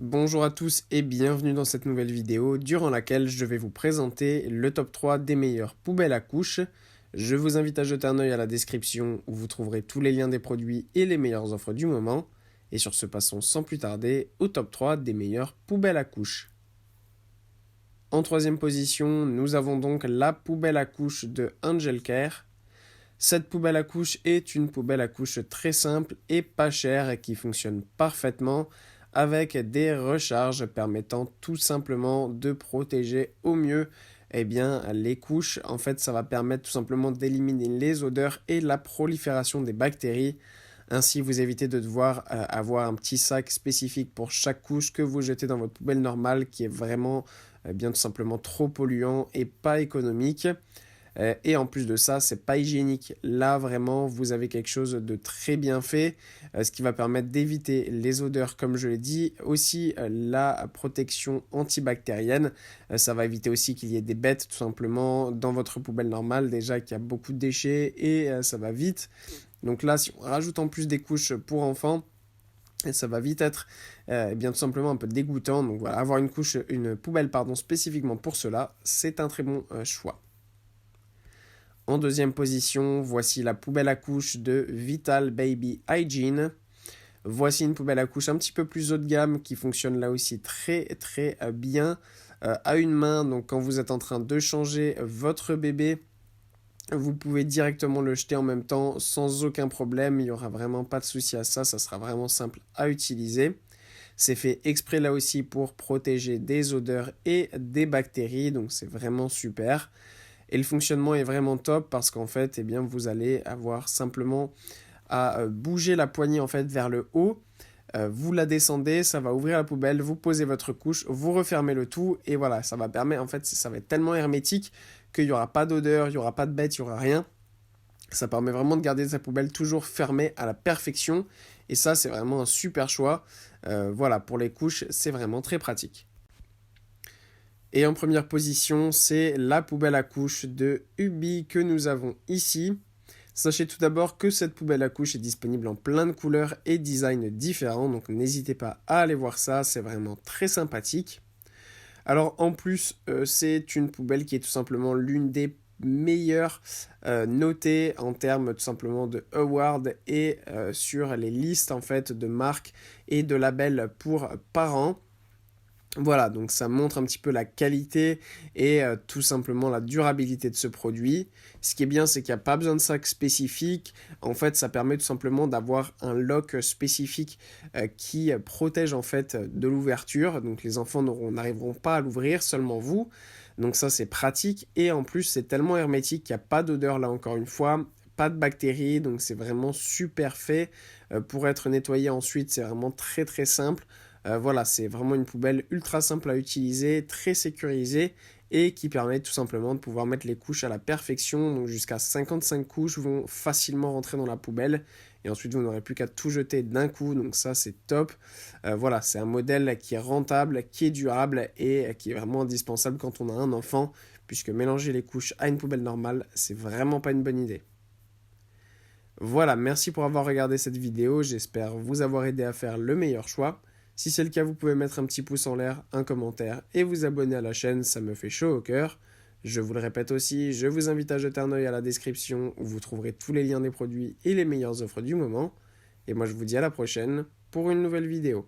Bonjour à tous et bienvenue dans cette nouvelle vidéo durant laquelle je vais vous présenter le top 3 des meilleures poubelles à couches. Je vous invite à jeter un œil à la description où vous trouverez tous les liens des produits et les meilleures offres du moment. Et sur ce, passons sans plus tarder au top 3 des meilleures poubelles à couches. En troisième position, nous avons donc la poubelle à couches de Angel Care. Cette poubelle à couches est une poubelle à couches très simple et pas chère et qui fonctionne parfaitement avec des recharges permettant tout simplement de protéger au mieux les couches. En fait, ça va permettre tout simplement d'éliminer les odeurs et la prolifération des bactéries. Ainsi, vous évitez de devoir avoir un petit sac spécifique pour chaque couche que vous jetez dans votre poubelle normale qui est vraiment tout simplement trop polluant et pas économique. Et en plus de ça, c'est pas hygiénique. Là, vraiment, vous avez quelque chose de très bien fait, ce qui va permettre d'éviter les odeurs, comme je l'ai dit. Aussi, la protection antibactérienne. Ça va éviter aussi qu'il y ait des bêtes, tout simplement, dans votre poubelle normale. Déjà qu'il y a beaucoup de déchets et ça va vite. Donc là, si on rajoute en plus des couches pour enfants, et ça va vite être tout simplement un peu dégoûtant. Donc voilà, avoir une poubelle spécifiquement pour cela, c'est un très bon choix. En deuxième position, voici la poubelle à couches de Vital Baby Hygiene. Voici une poubelle à couches un petit peu plus haut de gamme qui fonctionne là aussi très très bien à une main. Donc quand vous êtes en train de changer votre bébé, vous pouvez directement le jeter en même temps sans aucun problème. Il n'y aura vraiment pas de souci à ça. Ça sera vraiment simple à utiliser. C'est fait exprès là aussi pour protéger des odeurs et des bactéries. Donc c'est vraiment super. Et le fonctionnement est vraiment top parce qu'en fait, vous allez avoir simplement à bouger la poignée en fait vers le haut. Vous la descendez, ça va ouvrir la poubelle, vous posez votre couche, vous refermez le tout et voilà, ça va permettre, en fait, ça va être tellement hermétique qu'il n'y aura pas d'odeur, il n'y aura pas de bête, il n'y aura rien. Ça permet vraiment de garder sa poubelle toujours fermée à la perfection et ça, c'est vraiment un super choix. Voilà, pour les couches, c'est vraiment très pratique. Et en première position, c'est la poubelle à couches de Ubi que nous avons ici. Sachez tout d'abord que cette poubelle à couches est disponible en plein de couleurs et designs différents, donc n'hésitez pas à aller voir ça, c'est vraiment très sympathique. Alors en plus, c'est une poubelle qui est tout simplement l'une des meilleures notées en termes tout simplement de awards et sur les listes en fait de marques et de labels pour parents. Voilà, donc ça montre un petit peu la qualité et tout simplement la durabilité de ce produit. Ce qui est bien, c'est qu'il n'y a pas besoin de sac spécifique. En fait, ça permet tout simplement d'avoir un lock spécifique qui protège en fait de l'ouverture. Donc les enfants n'arriveront pas à l'ouvrir, seulement vous. Donc ça, c'est pratique. Et en plus, c'est tellement hermétique qu'il n'y a pas d'odeur là encore une fois. Pas de bactéries, donc c'est vraiment super fait. Pour être nettoyé ensuite, c'est vraiment très très simple. Voilà, c'est vraiment une poubelle ultra simple à utiliser, très sécurisée et qui permet tout simplement de pouvoir mettre les couches à la perfection. Donc jusqu'à 55 couches vont facilement rentrer dans la poubelle et ensuite vous n'aurez plus qu'à tout jeter d'un coup. Donc ça c'est top. Voilà, c'est un modèle qui est rentable, qui est durable et qui est vraiment indispensable quand on a un enfant puisque mélanger les couches à une poubelle normale, c'est vraiment pas une bonne idée. Voilà, merci pour avoir regardé cette vidéo, j'espère vous avoir aidé à faire le meilleur choix. Si c'est le cas, vous pouvez mettre un petit pouce en l'air, un commentaire et vous abonner à la chaîne, ça me fait chaud au cœur. Je vous le répète aussi, je vous invite à jeter un œil à la description où vous trouverez tous les liens des produits et les meilleures offres du moment. Et moi je vous dis à la prochaine pour une nouvelle vidéo.